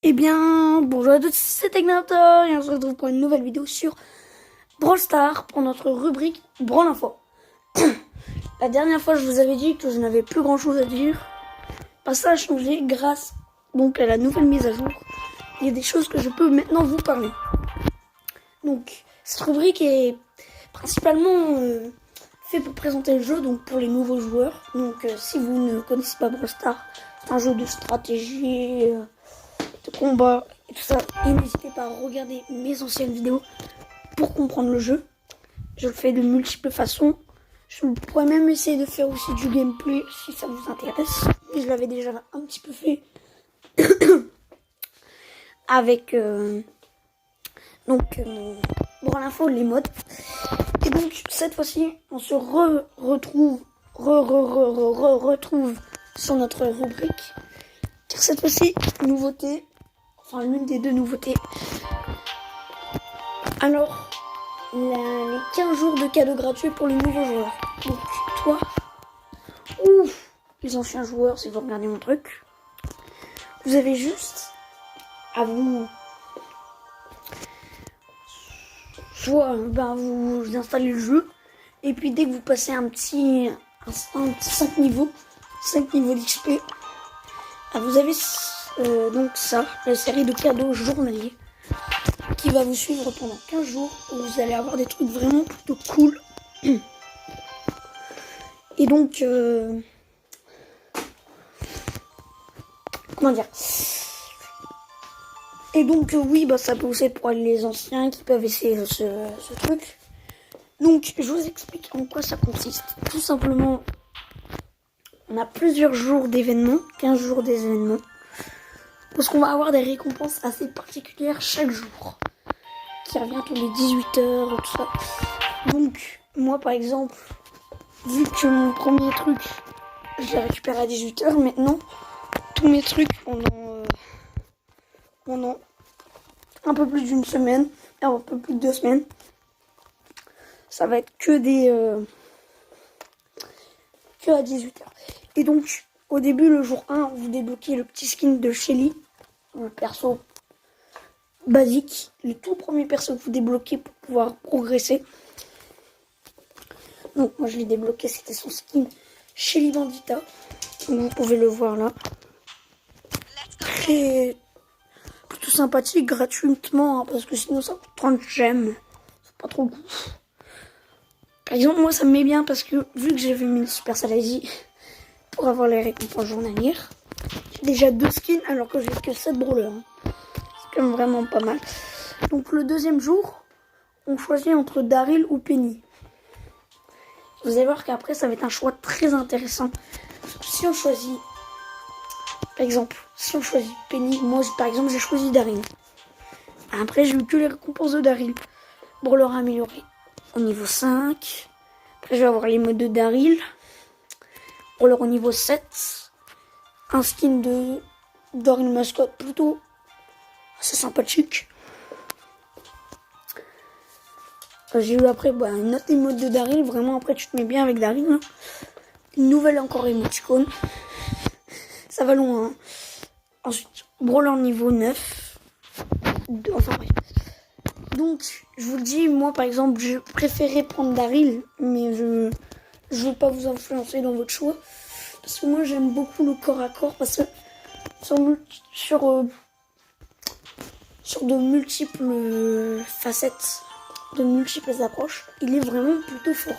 Eh bien, bonjour à tous, c'est Ignator et on se retrouve pour une nouvelle vidéo sur Brawl Stars pour notre rubrique Brawl Info. La dernière fois, je vous avais dit que je n'avais plus grand chose à dire. Ça a changé grâce donc à la nouvelle mise à jour. Il y a des choses que je peux maintenant vous parler. Donc, cette rubrique est principalement faite pour présenter le jeu, donc pour les nouveaux joueurs. Donc, si vous ne connaissez pas Brawl Stars, c'est un jeu de stratégie, de combat et tout ça. Et n'hésitez pas à regarder mes anciennes vidéos pour comprendre le jeu. Je le fais de multiples façons. Je pourrais même essayer de faire aussi du gameplay si ça vous intéresse. Mais je l'avais déjà un petit peu fait avec bon l'info, les modes. Et donc cette fois-ci, on se retrouve sur notre rubrique. Car cette fois-ci, nouveauté, enfin l'une des deux nouveautés. Alors, les 15 jours de cadeaux gratuits pour les nouveaux joueurs. Donc toi, ouf, les anciens joueurs, si vous regardez mon truc, vous avez juste à vous soit vous installez le jeu et puis dès que vous passez un petit 5 niveaux d'XP, vous avez donc ça, la série de cadeaux journaliers qui va vous suivre pendant 15 jours où vous allez avoir des trucs vraiment plutôt cool. Et donc comment dire, et donc oui, ça peut aussi être pour les anciens qui peuvent essayer ce truc. Donc je vous explique en quoi ça consiste. Tout simplement, on a plusieurs jours d'événements, 15 jours d'événements, parce qu'on va avoir des récompenses assez particulières chaque jour, qui revient tous les 18 heures, tout ça. Donc moi par exemple, vu que mon premier truc je l'ai récupéré à 18 heures, maintenant tous mes trucs pendant un peu plus d'une semaine, un peu plus de 2 semaines, ça va être que à 18 heures. Et donc au début, le jour 1, vous débloquez le petit skin de Shelly, le perso basique, le tout premier perso que vous débloquez pour pouvoir progresser. Donc moi je l'ai débloqué, c'était son skin Shelly Bandita, donc vous pouvez le voir là. Très plutôt sympathique, gratuitement, hein, parce que sinon ça coûte 30 gemmes, c'est pas trop le coup. Par exemple, moi ça me met bien parce que vu que j'ai fait une Super Salazie pour avoir les récompenses journalières, j'ai déjà 2 skins alors que j'ai que 7 brawlers, hein. C'est quand même vraiment pas mal. Donc le deuxième jour, on choisit entre Daryl ou Penny. Vous allez voir qu'après ça va être un choix très intéressant. Si on choisit, par exemple, si on choisit Penny, moi par exemple j'ai choisi Daryl. Après j'ai eu que les récompenses de Daryl. Brawler amélioré au niveau 5. Après je vais avoir les modes de Daryl. Brawler au niveau 7. Un skin de Daryl mascotte plutôt assez sympathique. J'ai eu après une autre emote de Daryl. Vraiment après tu te mets bien avec Daryl, hein. Une nouvelle encore emoticône. Ça va loin, hein. Ensuite, Brawler niveau 9. Enfin bref. Donc, je vous le dis, moi par exemple, je préférais prendre Daryl, mais je veux pas vous influencer dans votre choix. Parce que moi j'aime beaucoup le corps à corps, parce que sur de multiples facettes, de multiples approches, il est vraiment plutôt fort.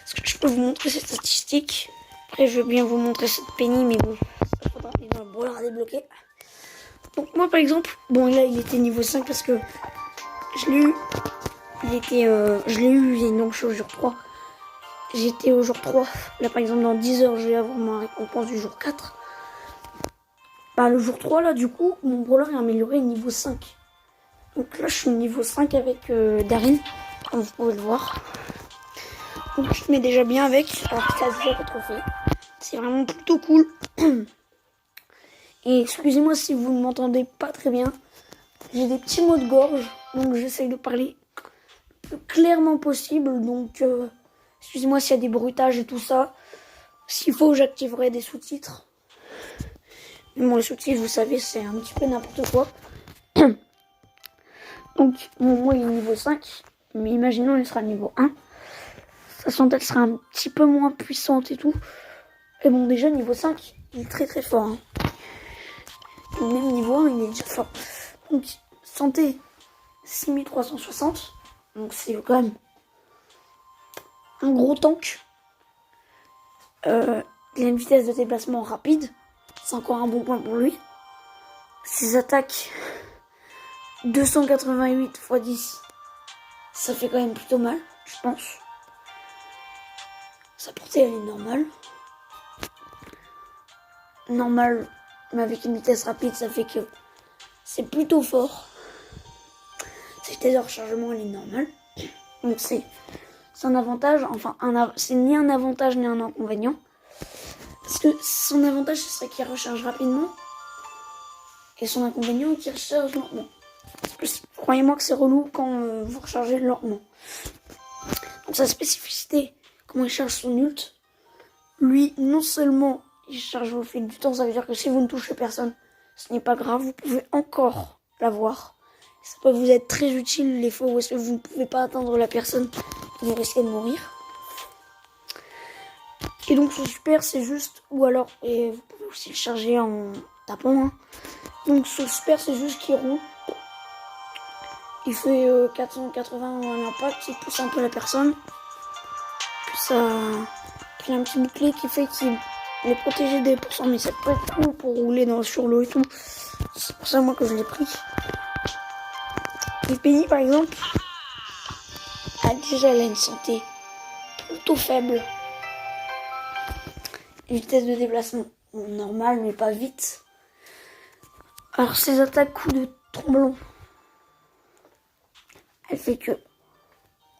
Est-ce que je peux vous montrer ces statistiques? Après je vais bien vous montrer cette Penny, mais bon, ça faudra aller dans le brawler à débloquer. Donc moi par exemple, bon là il était niveau 5 parce que je l'ai eu. Je l'ai eu et donc je suis au jour 3. J'étais au jour 3. Là par exemple dans 10 heures je vais avoir ma récompense du jour 4. Le jour 3 là du coup mon brawler est amélioré niveau 5. Donc là je suis niveau 5 avec Daryl, comme vous pouvez le voir. Donc je te mets déjà bien avec, alors que ça a déjà trophée. C'est vraiment plutôt cool. Et excusez-moi si vous ne m'entendez pas très bien. J'ai des petits mots de gorge, donc j'essaye de parler le plus clairement possible. Donc excusez-moi s'il y a des bruitages et tout ça. S'il faut, j'activerai des sous-titres. Bon, les sous-titres, vous savez, c'est un petit peu n'importe quoi. Donc, bon, moi, il est niveau 5. Mais imaginons, il sera niveau 1. Sa santé, elle sera un petit peu moins puissante et tout. Et bon, déjà, niveau 5, il est très très fort. Hein. Même niveau 1, il est déjà fort. Donc, santé, 6360. Donc, c'est quand même un gros tank. Il a une vitesse de déplacement rapide. C'est encore un bon point pour lui. Ses attaques, 288 x 10. Ça fait quand même plutôt mal, je pense. Sa portée, elle est normale. Normale, mais avec une vitesse rapide, ça fait que c'est plutôt fort. Sa vitesse de rechargement, elle est normale. Donc c'est un avantage, enfin, c'est ni un avantage ni un inconvénient. Parce que son avantage, ce serait qu'il recharge rapidement. Et son inconvénient, qu'il recharge lentement. Croyez-moi que c'est relou quand vous rechargez lentement. Donc sa spécificité, comment il charge son ult, lui, non seulement il charge au fil du temps, ça veut dire que si vous ne touchez personne, ce n'est pas grave, vous pouvez encore l'avoir. Ça peut vous être très utile les fois où est-ce que vous ne pouvez pas atteindre la personne et vous risquez de mourir. Et donc son super, c'est juste, ou alors, et vous pouvez aussi le charger en tapant. Hein. Donc son super, c'est juste qu'il roule. Il fait 480 à l'impact, il pousse un peu la personne. Puis il y a un petit bouclier qui fait qu'il est protégé des pourcents, mais ça peut être cool pour rouler sur l'eau et tout. C'est pour ça moi que je l'ai pris. Les pays par exemple, déjà elle a une santé plutôt faible. Une vitesse de déplacement normale mais pas vite. Alors ses attaques coups de tromblon, elle fait que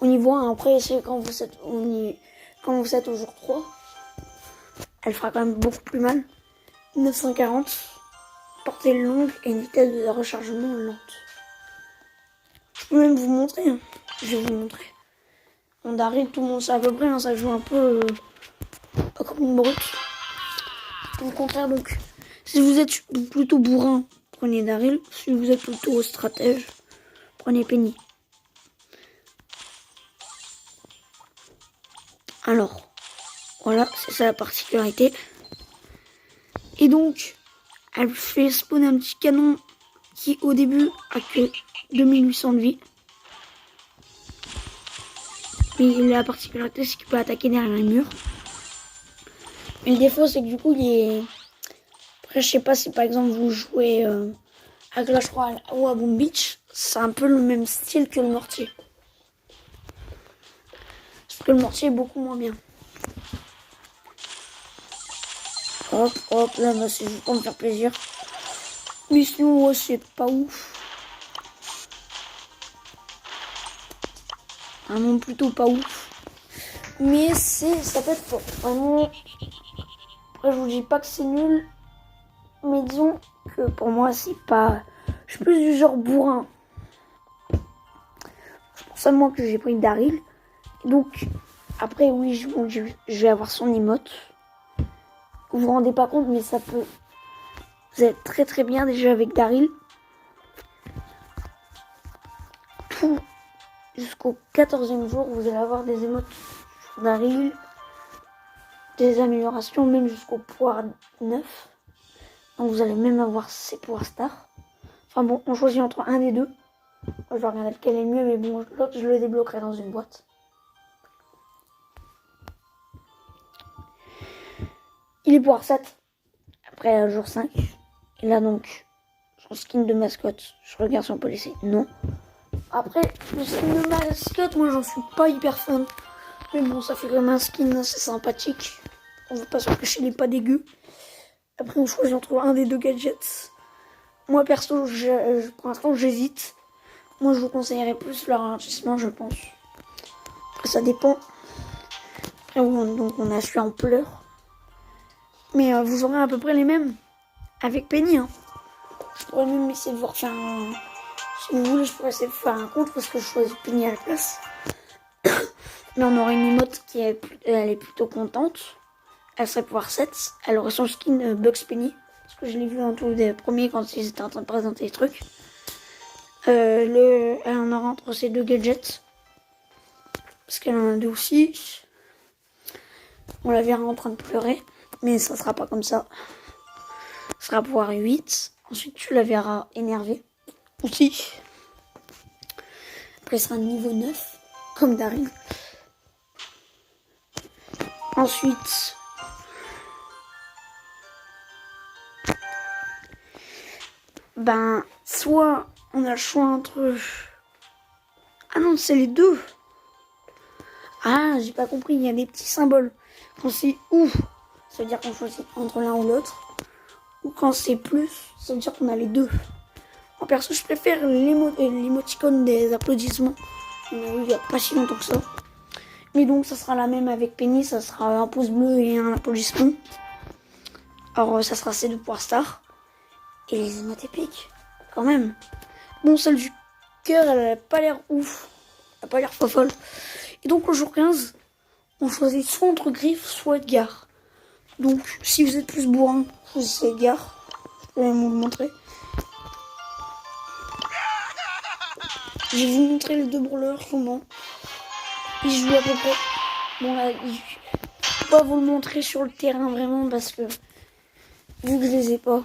au niveau 1, après c'est quand vous êtes au jour 3, elle fera quand même beaucoup plus mal. 940, portée longue et une vitesse de rechargement lente. Je peux même vous montrer. Hein. Je vais vous montrer. On Daryl, tout le monde sait à peu près, hein, ça joue un peu comme une brute. Au contraire, donc, si vous êtes plutôt bourrin, prenez Daryl. Si vous êtes plutôt stratège, prenez Penny. Alors, voilà, c'est ça la particularité. Et donc, elle fait spawn un petit canon qui, au début, a que 2800 de vie. Mais la particularité, c'est qu'il peut attaquer derrière les murs. Mais le défaut, c'est que du coup, il est... Après, je sais pas si, par exemple, vous jouez à Clash Royale ou à Boom Beach. C'est un peu le même style que le mortier. Sauf que le mortier est beaucoup moins bien. Hop, hop, là, bah, c'est juste pour me faire plaisir. Mais sinon, ouais, c'est pas ouf. Vraiment plutôt pas ouf. Mais ça peut être fort. Vraiment. Après, je vous dis pas que c'est nul. Mais disons que pour moi, c'est pas... Je suis plus du genre bourrin. C'est pour ça, moi, que j'ai pris Daryl. Donc, après, oui, je vais avoir son emote. Vous vous rendez pas compte, mais ça peut... Vous êtes très très bien déjà avec Daryl. Tout jusqu'au 14e jour, vous allez avoir des emotes sur Daryl. Des améliorations, même jusqu'au pouvoir 9. Donc vous allez même avoir ses pouvoirs stars. Enfin bon, on choisit entre un des deux. Moi, je vais regarder lequel est le mieux, mais bon, l'autre, je le débloquerai dans une boîte. Il est pouvoir 7. Après jour 5. Et là donc, son skin de mascotte. Je regarde si on peut laisser. Non. Après, le skin de mascotte, moi j'en suis pas hyper fan. Mais bon, ça fait quand même un skin assez sympathique. On veut pas se cacher, il est pas dégueu. Après, on choisit entre un des deux gadgets. Moi, perso, pour l'instant, j'hésite. Moi, je vous conseillerais plus le ralentissement, je pense. Après, ça dépend. Après, donc, on a celui en pleurs. Mais vous aurez à peu près les mêmes. Avec Penny, hein. Je pourrais même essayer de vous refaire un... Si vous voulez, je pourrais essayer de faire un compte parce que je choisis Penny à la place. Mais on aurait une emote elle est plutôt contente. Elle serait pouvoir 7. Elle aurait son skin Bugs Penny. parce que je l'ai vu en tout des premiers quand ils étaient en train de présenter les trucs. Elle en aura entre ces deux gadgets. Parce qu'elle en a deux aussi. On la verra en train de pleurer. Mais ça sera pas comme ça. Ça sera pouvoir 8. Ensuite, tu la verras énervée. Aussi. Après, elle sera niveau 9. Comme Daryl. Ensuite... soit on a le choix entre... Ah non, c'est les deux. Ah, j'ai pas compris, il y a des petits symboles. Quand c'est ou, ça veut dire qu'on choisit entre l'un ou l'autre. Ou quand c'est plus, ça veut dire qu'on a les deux. En perso, je préfère l'émoticône des applaudissements. On a eu il y a pas si longtemps que ça. Mais donc, ça sera la même avec Penny, ça sera un pouce bleu et un applaudissement. Alors, ça sera ces deux points stars. Et les émotes épiques, quand même. Bon, celle du cœur, elle a pas l'air ouf. Elle a pas l'air folle. Et donc, au jour 15, on choisit soit entre Griff, soit Edgar. Donc, si vous êtes plus bourrin, choisissez Edgar. Je vais vous le montrer. Je vais vous montrer les deux brawlers, comment ils jouent à peu près. Bon, là, je ne peux pas vous le montrer sur le terrain, vraiment, parce que, vu que je les ai pas.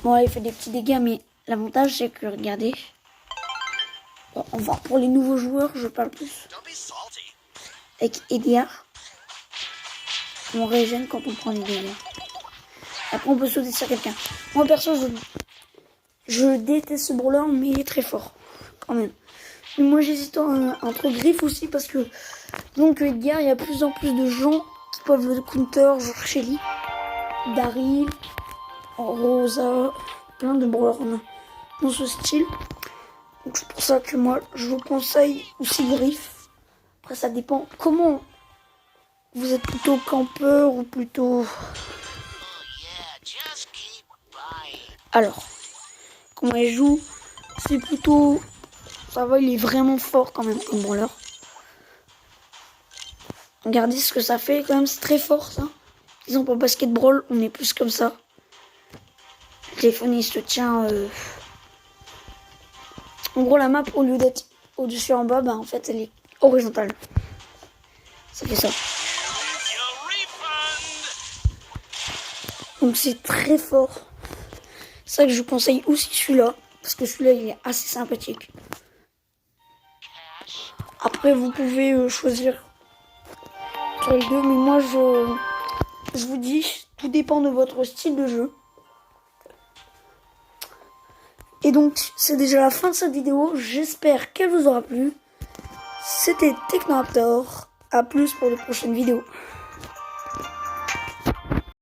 Bon, là, il fait des petits dégâts, mais l'avantage, c'est que, regardez. Bon, on va voir pour les nouveaux joueurs, je parle plus. Avec Edgar, on régène quand on prend les dégâts. Après, on peut sauter sur quelqu'un. Moi, perso, je déteste ce brawler, mais il est très fort, quand même. Mais moi, j'hésite entre Griff aussi, parce que, donc, Edgar, il y a de plus en plus de gens qui peuvent le counter, genre Shelly, Daryl, Rosa, plein de brawlers dans ce style. Donc c'est pour ça que moi je vous conseille aussi Griff. Après ça dépend comment vous êtes, plutôt campeur ou plutôt... Alors, comment il joue, c'est plutôt... Ça va, il est vraiment fort quand même comme brawler. Regardez ce que ça fait quand même, c'est très fort ça. Disons pour Basket Brawl, on est plus comme ça. Le téléphone il se tient... En gros, la map, au lieu d'être au-dessus en bas, en fait, elle est horizontale. Ça fait ça. Donc, c'est très fort. C'est ça que je vous conseille aussi celui-là. Parce que celui-là, il est assez sympathique. Après, vous pouvez choisir sur les deux. Mais moi, je vous dis, tout dépend de votre style de jeu. Et donc, c'est déjà la fin de cette vidéo. J'espère qu'elle vous aura plu. C'était Technoraptor. A plus pour de prochaines vidéos.